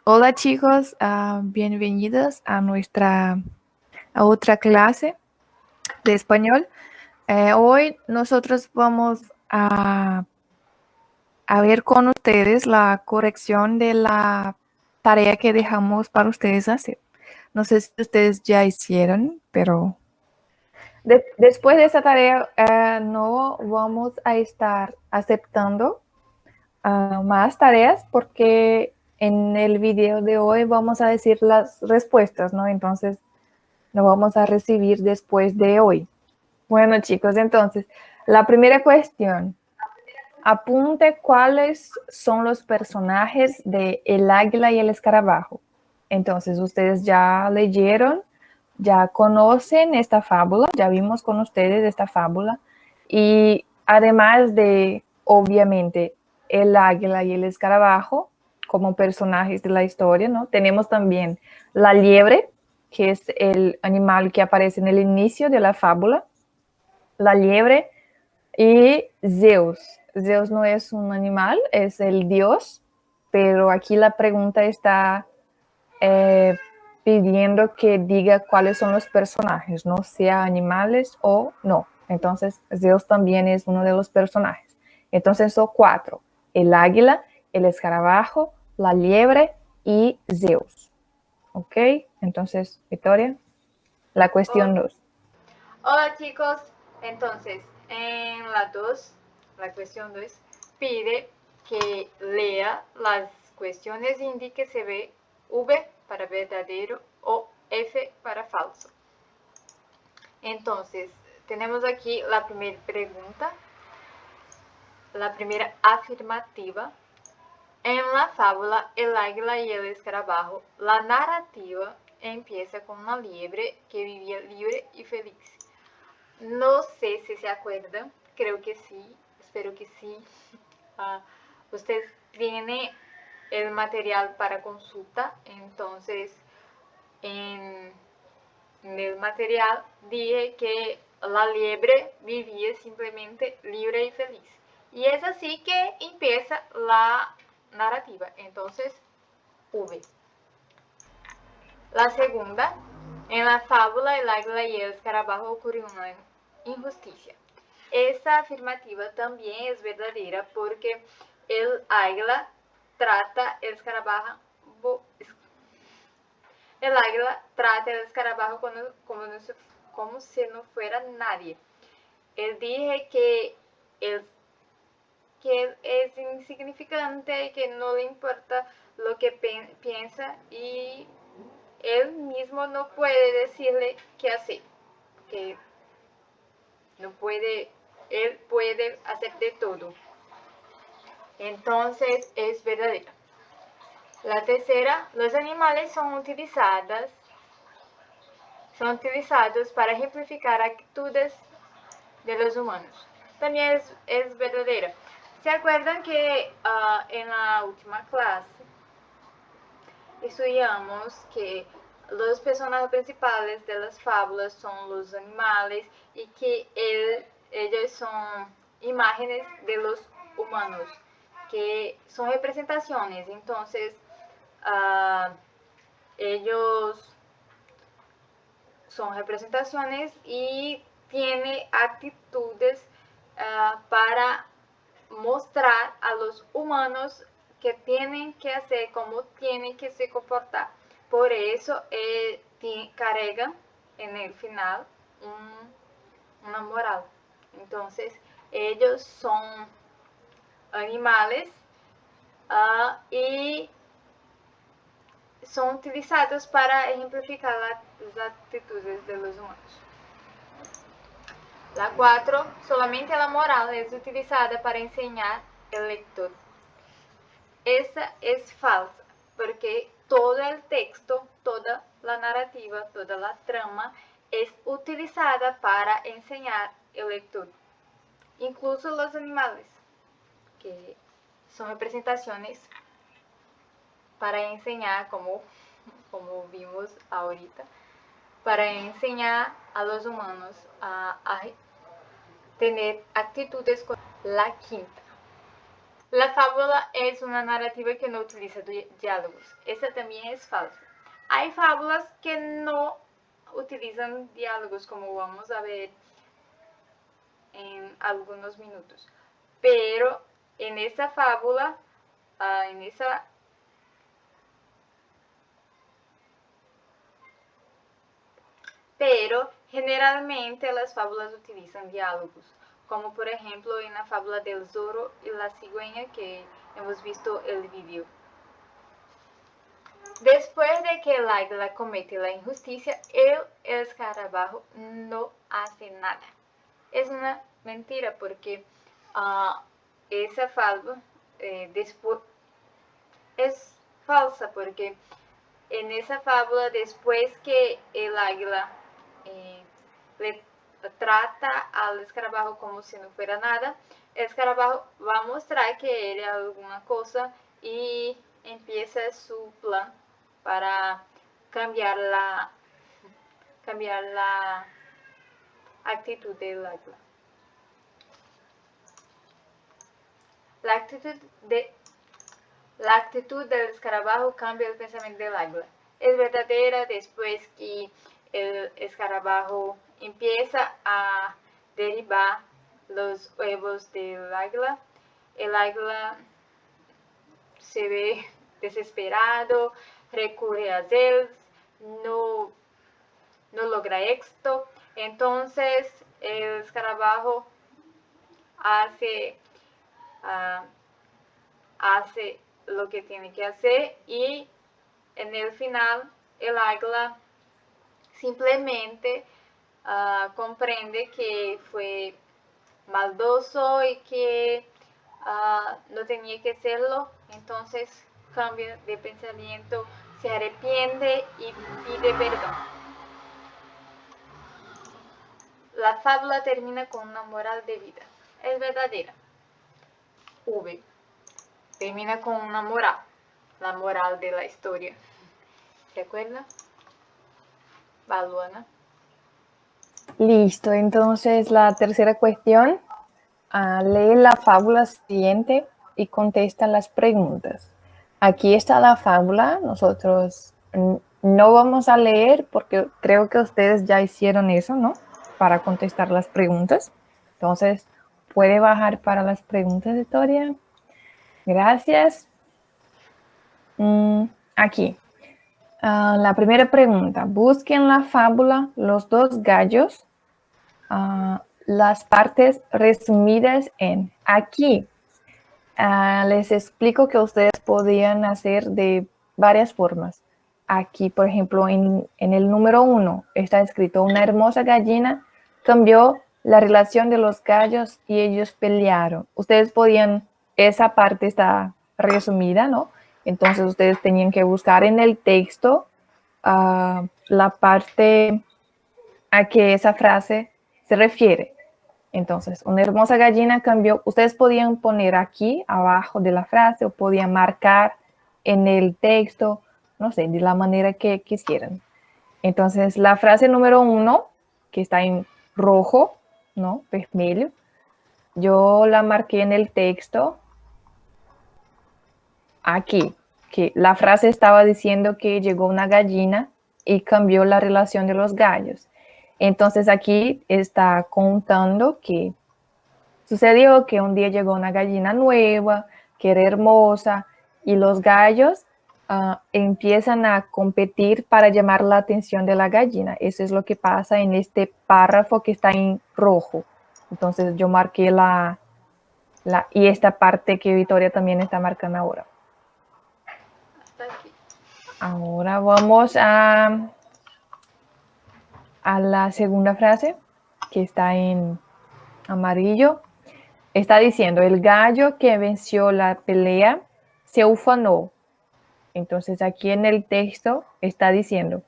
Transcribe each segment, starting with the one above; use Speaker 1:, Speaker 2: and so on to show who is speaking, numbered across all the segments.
Speaker 1: Hola chicos, bienvenidos a a otra clase de español. Hoy nosotros vamos a ver con ustedes la corrección de la tarea que dejamos para ustedes hacer. No sé si ustedes ya hicieron, pero después de esa tarea no vamos a estar aceptando más tareas porque en el video de hoy vamos a decir las respuestas, ¿no? Entonces, lo vamos a recibir después de hoy. Bueno, chicos, entonces, la primera cuestión. Apunte cuáles son los personajes de El Águila y el Escarabajo. Entonces, ustedes ya leyeron, ya conocen esta fábula, ya vimos con ustedes esta fábula. Y además de, obviamente, el águila y el escarabajo como personajes de la historia, ¿no? Tenemos también la liebre, que es el animal que aparece en el inicio de la fábula. La liebre y Zeus. Zeus no es un animal, es el dios, pero aquí la pregunta está pidiendo que diga cuáles son los personajes, ¿no? Sea animales o no. Entonces, Zeus también es uno de los personajes. Entonces, son 4. El águila, el escarabajo, la liebre y Zeus. ¿Ok? Entonces, Victoria, la cuestión 2.
Speaker 2: Hola chicos, entonces en la cuestión 2, pide que lea las cuestiones e indique si ve V para verdadero o F para falso. Entonces, tenemos aquí la primera pregunta, la primera afirmativa. En la fábula El águila y el escarabajo, la narrativa empieza con una liebre que vivía libre y feliz. No sé si se acuerdan, creo que sí, espero que sí. Usted tiene el material para consulta, entonces en el material dije que la liebre vivía simplemente libre y feliz. Y es así que empieza la narrativa, entonces V. La segunda, en la fábula El águila y el escarabajo ocurrió una injusticia. Esta afirmativa también es verdadera porque el águila trata el escarabajo como si no fuera nadie. Él dije que él es insignificante, que no le importa lo que piensa y él mismo no puede decirle qué hacer, que no puede, él puede hacer de todo. Entonces es verdadera. La tercera, los animales son utilizados para ejemplificar actitudes de los humanos. También es verdadera. ¿Se acuerdan que en la última clase estudiamos que los personajes principales de las fábulas son los animales y que ellos son imágenes de los humanos, que son representaciones? Entonces, ellos son representaciones y tiene actitudes para mostrar a los humanos que tienen que hacer, cómo tienen que se comportar. Por eso carga en el final una moral. Entonces, ellos son animales y son utilizados para ejemplificar las actitudes de los humanos. La 4, solamente la moral es utilizada para enseñar el lector. Esa es falsa, porque todo el texto, toda la narrativa, toda la trama es utilizada para enseñar el lector. Incluso los animales, que son representaciones para enseñar, como vimos ahorita, para enseñar a los humanos a tener actitudes. La quinta, La fábula es una narrativa que no utiliza diálogos. Esta también es falsa. Hay fábulas que no utilizan diálogos, como vamos a ver en algunos minutos. Pero en esta fábula, pero generalmente las fábulas utilizan diálogos, como por ejemplo en la fábula del Zorro y la cigüeña que hemos visto el vídeo. Después de que el águila comete la injusticia, el escarabajo no hace nada. Es una mentira porque esa fábula después es falsa porque en esa fábula, después que el águila le trata al escarabajo como si no fuera nada, el escarabajo va a mostrar que era alguna cosa y empieza su plan para cambiar la actitud del águila. La actitud del escarabajo cambia el pensamiento del águila. Es verdadera después que el escarabajo empieza a derribar los huevos del águila. El águila se ve desesperado, recurre a Zeus, no logra éxito. Entonces el escarabajo hace lo que tiene que hacer y en el final el águila simplemente comprende que fue maldoso y que no tenía que hacerlo, entonces cambia de pensamiento, se arrepiente y pide perdón. La fábula termina con una moral de vida. Es verdadera. V. Termina con una moral. La moral de la historia. ¿Recuerda? Va, Luana.
Speaker 1: Listo, entonces la tercera cuestión. Lee la fábula siguiente y contesta las preguntas. Aquí está la fábula. Nosotros no vamos a leer porque creo que ustedes ya hicieron eso, ¿no? Para contestar las preguntas. Entonces, puede bajar para las preguntas, Victoria. Gracias. Aquí. La primera pregunta. Busquen la fábula Los dos gallos. Las partes resumidas en aquí. Les explico que ustedes podían hacer de varias formas. Aquí, por ejemplo, en el número 1 está escrito: una hermosa gallina cambió la relación de los gallos y ellos pelearon. Ustedes podían, esa parte está resumida, ¿no? Entonces ustedes tenían que buscar en el texto la parte a que esa frase se refiere. Entonces, una hermosa gallina cambió. Ustedes podían poner aquí abajo de la frase o podían marcar en el texto, no sé, de la manera que quisieran. Entonces, la frase número 1, que está en rojo, ¿no? Vermelho, yo la marqué en el texto aquí, que la frase estaba diciendo que llegó una gallina y cambió la relación de los gallos. Entonces aquí está contando que sucedió que un día llegó una gallina nueva, que era hermosa, y los gallos empiezan a competir para llamar la atención de la gallina. Eso es lo que pasa en este párrafo que está en rojo. Entonces yo marqué y esta parte que Victoria también está marcando ahora.
Speaker 2: Hasta aquí.
Speaker 1: Ahora vamos a la segunda frase, que está en amarillo. Está diciendo: el gallo que venció la pelea se ufanó. Entonces aquí en el texto está diciendo: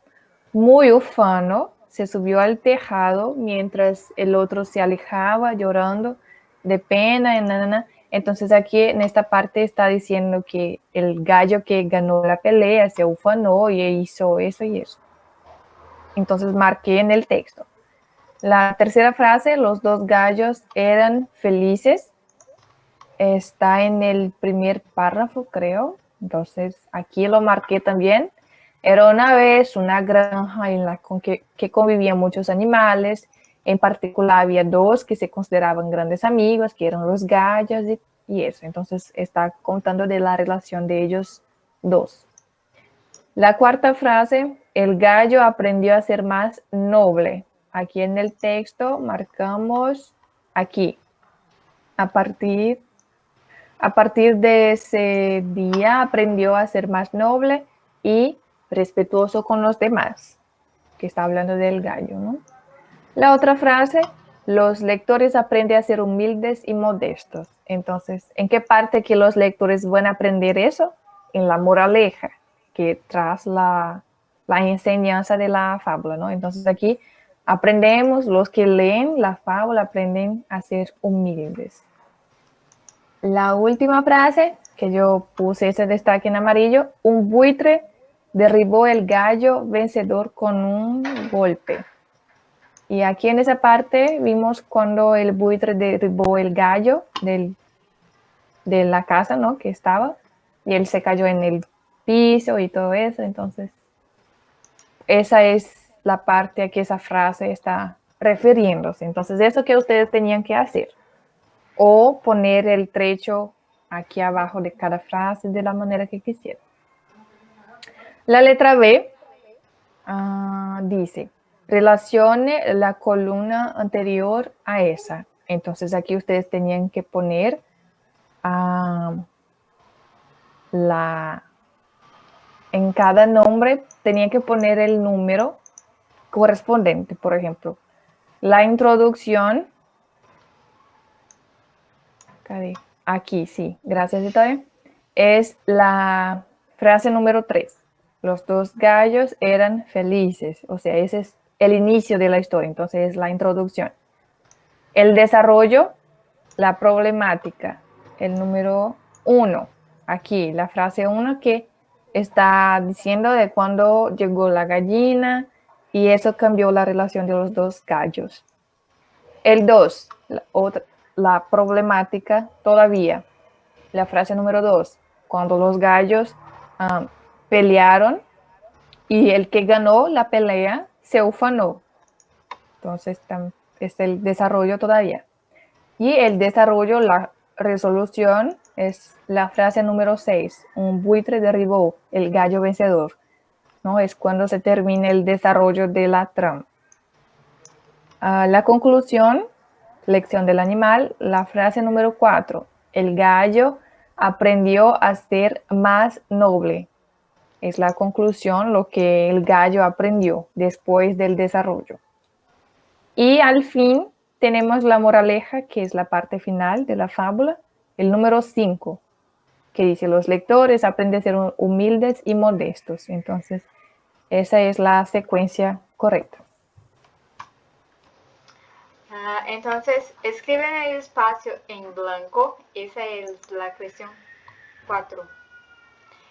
Speaker 1: muy ufano, se subió al tejado mientras el otro se alejaba llorando de pena. Entonces aquí en esta parte está diciendo que el gallo que ganó la pelea se ufanó y hizo eso y eso. Entonces marqué en el texto. La tercera frase: los dos gallos eran felices. está en el primer párrafo, creo. Entonces, aquí lo marqué también. Era una vez una granja en la que convivían muchos animales. En particular, había dos que se consideraban grandes amigos, que eran los gallos y eso. Entonces, está contando de la relación de ellos dos. La cuarta frase, el gallo aprendió a ser más noble. Aquí en el texto marcamos aquí. A partir de ese día aprendió a ser más noble y respetuoso con los demás, que está hablando del gallo, ¿no? La otra frase, los lectores aprenden a ser humildes y modestos. Entonces, ¿en qué parte que los lectores van a aprender eso? En la moraleja, que tras la enseñanza de la fábula, ¿no? Entonces aquí aprendemos, los que leen la fábula aprenden a ser humildes. La última frase que yo puse ese destaque en amarillo, un buitre derribó el gallo vencedor con un golpe. Y aquí en esa parte vimos cuando el buitre derribó el gallo de la casa, ¿no? Que estaba, y él se cayó en el piso y todo eso. Entonces, esa es la parte a que esa frase está refiriéndose. Entonces, eso que ustedes tenían que hacer. O poner el trecho aquí abajo de cada frase de la manera que quisieran. La letra B dice, relacione la columna anterior a esa. Entonces aquí ustedes tenían que poner en cada nombre, tenían que poner el número correspondiente. Por ejemplo, la introducción, aquí sí, gracias Italia, es la frase número 3. Los dos gallos eran felices, o sea, ese es el inicio de la historia, entonces es la introducción. El desarrollo, la problemática, el número 1, aquí, la frase 1 que está diciendo de cuando llegó la gallina y eso cambió la relación de los dos gallos. El 2, la problemática todavía, la frase número 2, cuando los gallos pelearon y el que ganó la pelea se ufanó. Entonces, es el desarrollo todavía. Y el desarrollo, la resolución, es la frase número 6. Un buitre derribó el gallo vencedor. ¿No? Es cuando se termina el desarrollo de la trama. La conclusión, lección del animal, la frase número 4. El gallo aprendió a ser más noble. Es la conclusión, lo que el gallo aprendió después del desarrollo. Y al fin tenemos la moraleja, que es la parte final de la fábula, el número 5, que dice, los lectores aprenden a ser humildes y modestos. Entonces, esa es la secuencia correcta.
Speaker 2: Entonces, escriben el espacio en blanco. Esa es la cuestión 4.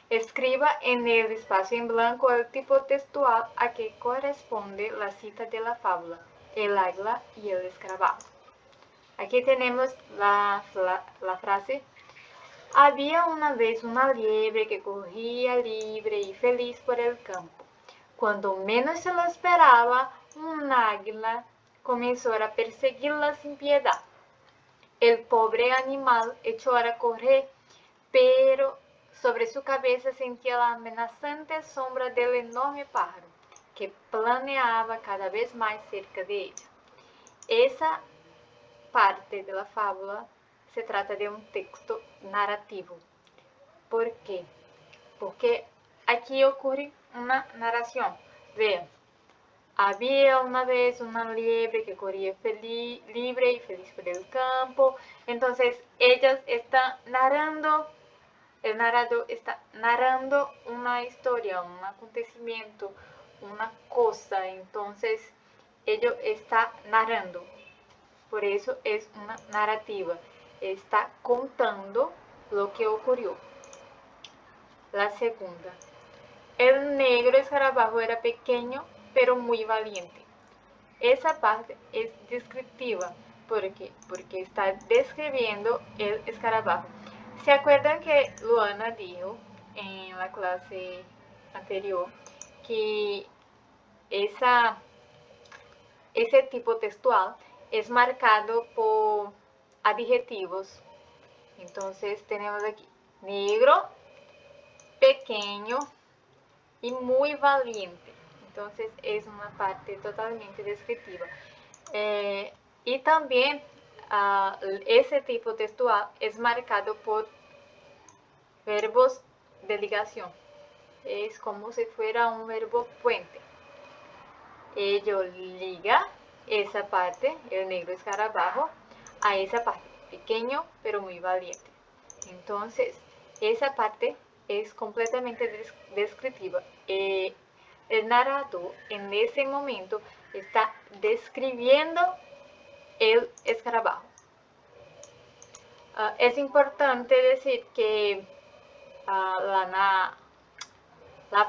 Speaker 2: Escriba en el espacio en blanco el tipo textual a que corresponde la cita de la fábula, el águila y el escarabajo. Aquí tenemos la frase. Había una vez una liebre que corría libre y feliz por el campo. Cuando menos se lo esperaba, un águila comenzó a perseguirla sin piedad. El pobre animal echó a correr, pero sobre su cabeza sentía la amenazante sombra del enorme pájaro, que planeaba cada vez más cerca de ella. Esa parte de la fábula se trata de un texto narrativo. ¿Por qué? Porque aquí ocurre una narración. Vean. Había una vez una liebre que corría libre y feliz por el campo. Entonces, ellos están narrando, el narrador está narrando una historia, un acontecimiento, una cosa. Entonces, ellos está narrando. Por eso es una narrativa. Está contando lo que ocurrió. La segunda. El negro escarabajo era pequeño, pero muy valiente. Esa parte es descriptiva. ¿Por qué? Porque está describiendo el escarabajo. ¿Se acuerdan que Luana dijo en la clase anterior que ese tipo textual es marcado por adjetivos? Entonces tenemos aquí negro, pequeño y muy valiente. Entonces es una parte totalmente descriptiva. Y también ese tipo textual es marcado por verbos de ligación. Es como si fuera un verbo puente. Ello liga esa parte, el negro escarabajo, a esa parte, pequeño pero muy valiente. Entonces, esa parte es completamente descriptiva. El narrador en ese momento está describiendo el escarabajo. Es importante decir que la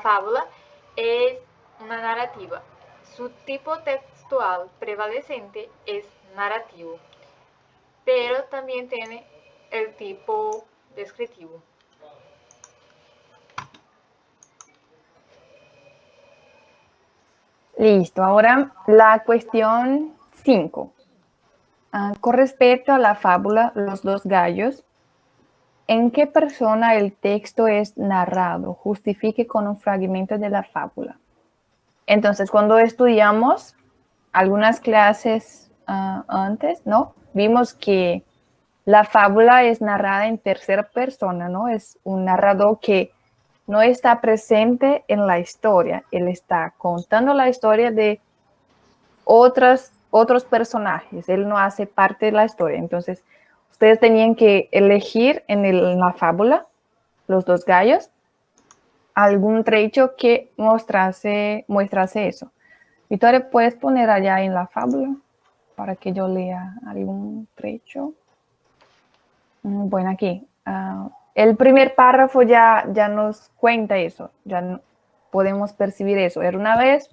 Speaker 2: fábula es una narrativa. Su tipo textual prevalecente es narrativo, pero también tiene el tipo descriptivo.
Speaker 1: Listo, ahora la cuestión 5. Con respecto a la fábula Los dos gallos, ¿en qué persona el texto es narrado? Justifique con un fragmento de la fábula. Entonces, cuando estudiamos algunas clases antes, ¿no? Vimos que la fábula es narrada en tercera persona, ¿no? Es un narrador que no está presente en la historia. Él está contando la historia de otros personajes. Él no hace parte de la historia. Entonces, ustedes tenían que elegir en la fábula, Los dos gallos, algún trecho que mostrase eso. Victoria, ¿puedes poner allá en la fábula para que yo lea algún trecho? Bueno, aquí. El primer párrafo ya nos cuenta eso, ya podemos percibir eso. Era una vez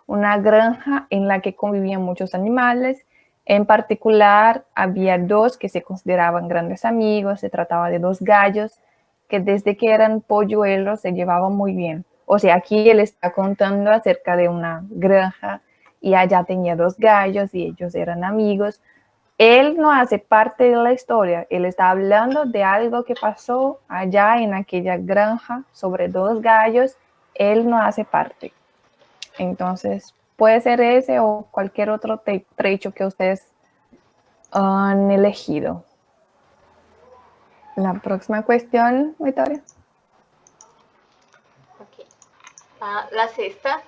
Speaker 1: una granja en la que convivían muchos animales. En particular, había dos que se consideraban grandes amigos. Se trataba de dos gallos que desde que eran polluelos se llevaban muy bien. O sea, aquí él está contando acerca de una granja y allá tenía dos gallos y ellos eran amigos. Él no hace parte de la historia, él está hablando de algo que pasó allá en aquella granja sobre dos gallos, él no hace parte. Entonces, puede ser ese o cualquier otro trecho que ustedes han elegido. La próxima cuestión, Victoria.
Speaker 2: Okay. La sexta.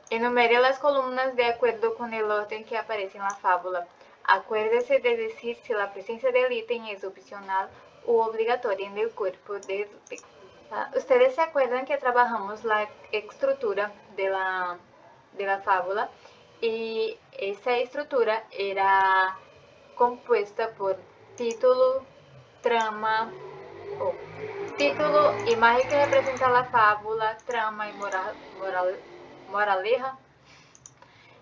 Speaker 2: Enumere las columnas de acuerdo con el orden que aparece en la fábula. Acuérdese de decir si la presencia del ítem es opcional o obligatoria en el cuerpo del texto. Ustedes se acuerdan que trabajamos la estructura de la fábula y esa estructura era compuesta por título, trama, título, imagen que representa la fábula, trama y moraleja.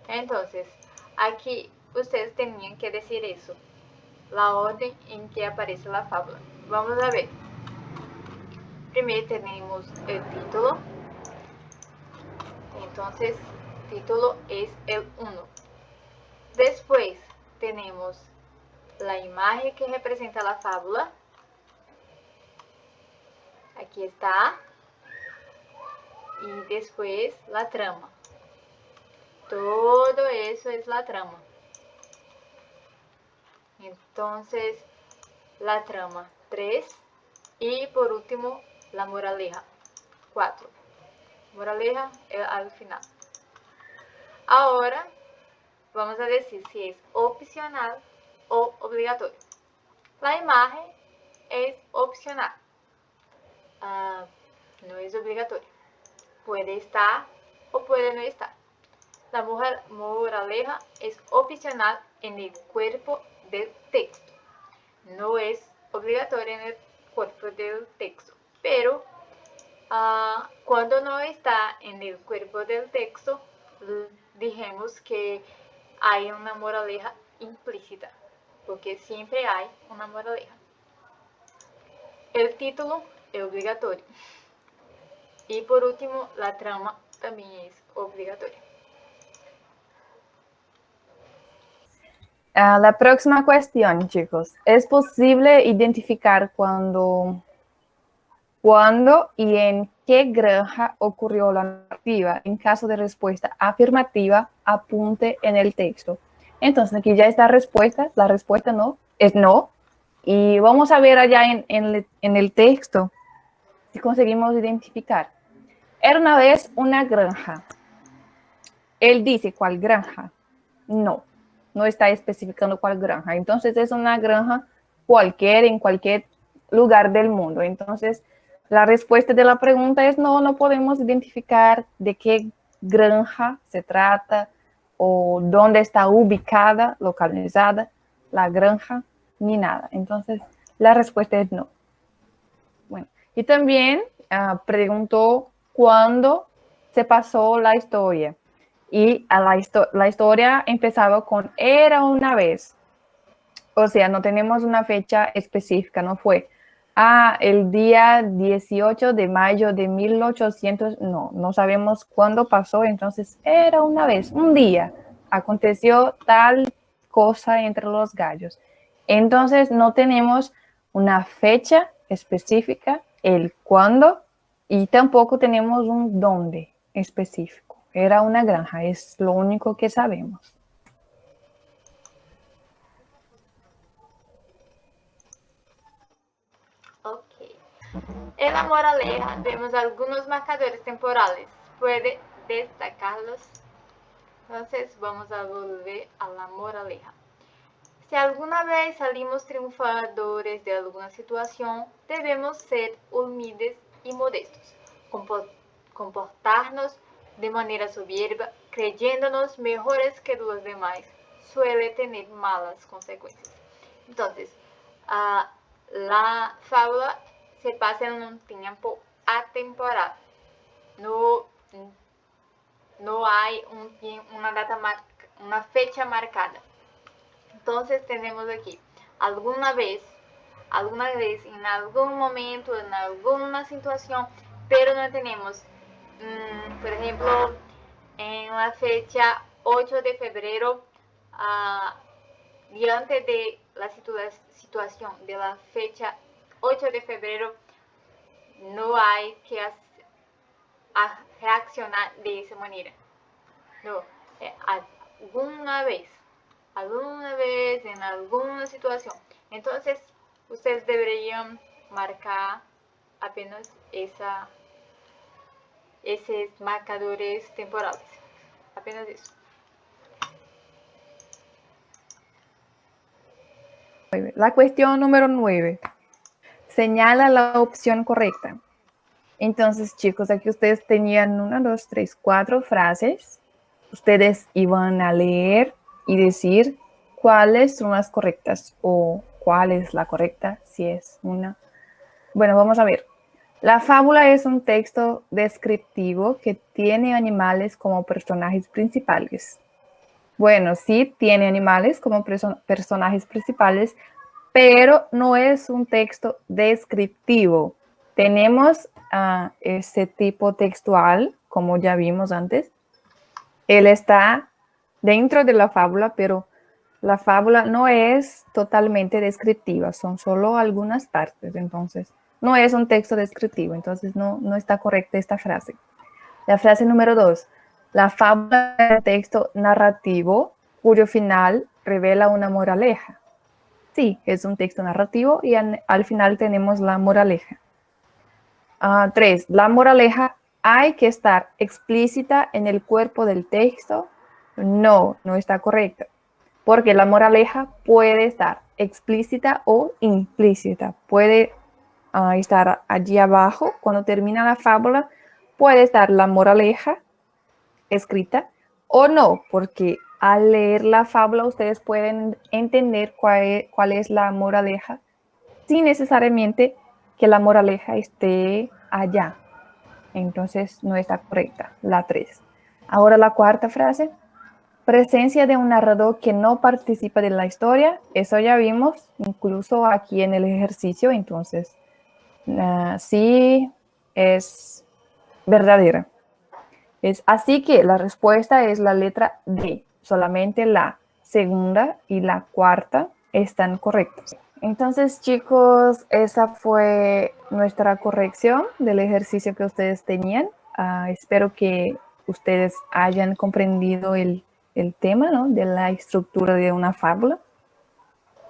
Speaker 2: Entonces, aquí ustedes tenían que decir eso, la orden en que aparece la fábula. Vamos a ver. Primero tenemos el título. Entonces, título es el 1. Después tenemos la imagen que representa la fábula. Aquí está. Y después la trama. Todo eso es la trama. Entonces, la trama 3. Y por último, la moraleja 4. Moraleja al final. Ahora, vamos a decir si es opcional o obligatorio. La imagen es opcional. No es obligatorio. Puede estar o puede no estar. La moraleja es opcional en el cuerpo del texto. No es obligatoria en el cuerpo del texto. Pero cuando no está en el cuerpo del texto, dijimos que hay una moraleja implícita. porque siempre hay una moraleja. El título es obligatorio. Y por último, la trama también es obligatoria.
Speaker 1: La próxima cuestión, chicos. ¿Es posible identificar cuándo y en qué granja ocurrió la narrativa? En caso de respuesta afirmativa, apunte en el texto. Entonces, aquí ya está respuesta. La respuesta no es no. Y vamos a ver allá en el texto si conseguimos identificar. Era una vez una granja. Él dice, ¿cuál granja? No, no está especificando cuál granja. Entonces es una granja en cualquier lugar del mundo. Entonces la respuesta de la pregunta es no, no podemos identificar de qué granja se trata o dónde está ubicada, localizada la granja, ni nada. Entonces la respuesta es no. Bueno, y también preguntó cuándo se pasó la historia. Y la historia empezaba con era una vez. O sea, no tenemos una fecha específica, no fue el día 18 de mayo de 1800, no sabemos cuándo pasó, entonces era una vez, un día, aconteció tal cosa entre los gallos. Entonces no tenemos una fecha específica, el cuándo, y tampoco tenemos un dónde específico. Era una granja, es lo único que sabemos.
Speaker 2: Ok. En la moraleja vemos algunos marcadores temporales. ¿Puede destacarlos? Entonces vamos a volver a la moraleja. Si alguna vez salimos triunfadores de alguna situación, debemos ser humildes y modestos, comportarnos de manera soberba, creyéndonos mejores que los demás, suele tener malas consecuencias. Entonces, la fábula se pasa en un tiempo atemporal. No hay una fecha marcada. Entonces tenemos aquí, alguna vez, en algún momento, en alguna situación, pero no tenemos, por ejemplo, en la fecha 8 de febrero, diante de la situación de la fecha 8 de febrero, no hay que reaccionar de esa manera. No, alguna vez, en alguna situación. Entonces, ustedes deberían marcar apenas esos marcadores temporales. Apenas eso.
Speaker 1: La cuestión número 9. Señala la opción correcta. Entonces, chicos, aquí ustedes tenían 1, 2, 3, 4 frases. Ustedes iban a leer y decir cuáles son las correctas o cuál es la correcta, si es una. Bueno, vamos a ver. La fábula es un texto descriptivo que tiene animales como personajes principales. Bueno, sí tiene animales como personajes principales, pero no es un texto descriptivo. Tenemos ese tipo textual, como ya vimos antes. Él está dentro de la fábula, pero la fábula no es totalmente descriptiva, son solo algunas partes, entonces no es un texto descriptivo, entonces no está correcta esta frase. La frase número 2, la fábula es un texto narrativo cuyo final revela una moraleja. Sí, es un texto narrativo y al final tenemos la moraleja. 3, la moraleja hay que estar explícita en el cuerpo del texto. No está correcta, porque la moraleja puede estar explícita o implícita. Puede estar allí abajo, cuando termina la fábula, puede estar la moraleja escrita o no, porque al leer la fábula ustedes pueden entender cuál es la moraleja sin necesariamente que la moraleja esté allá. Entonces no está correcta, la 3. Ahora la cuarta frase. presencia de un narrador que no participa de la historia, eso ya vimos, incluso aquí en el ejercicio, entonces sí es verdadera. Así que la respuesta es la letra D. Solamente la segunda y la cuarta están correctas. Entonces, chicos, esa fue nuestra corrección del ejercicio que ustedes tenían. Espero que ustedes hayan comprendido el tema, ¿no?, de la estructura de una fábula.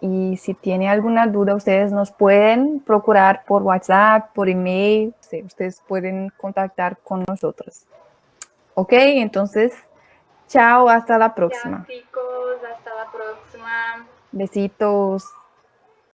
Speaker 1: Y si tiene alguna duda, ustedes nos pueden procurar por WhatsApp, por email. Sí, ustedes pueden contactar con nosotros. Ok, entonces, chao, hasta la próxima.
Speaker 2: Chao chicos, hasta la próxima.
Speaker 1: Besitos.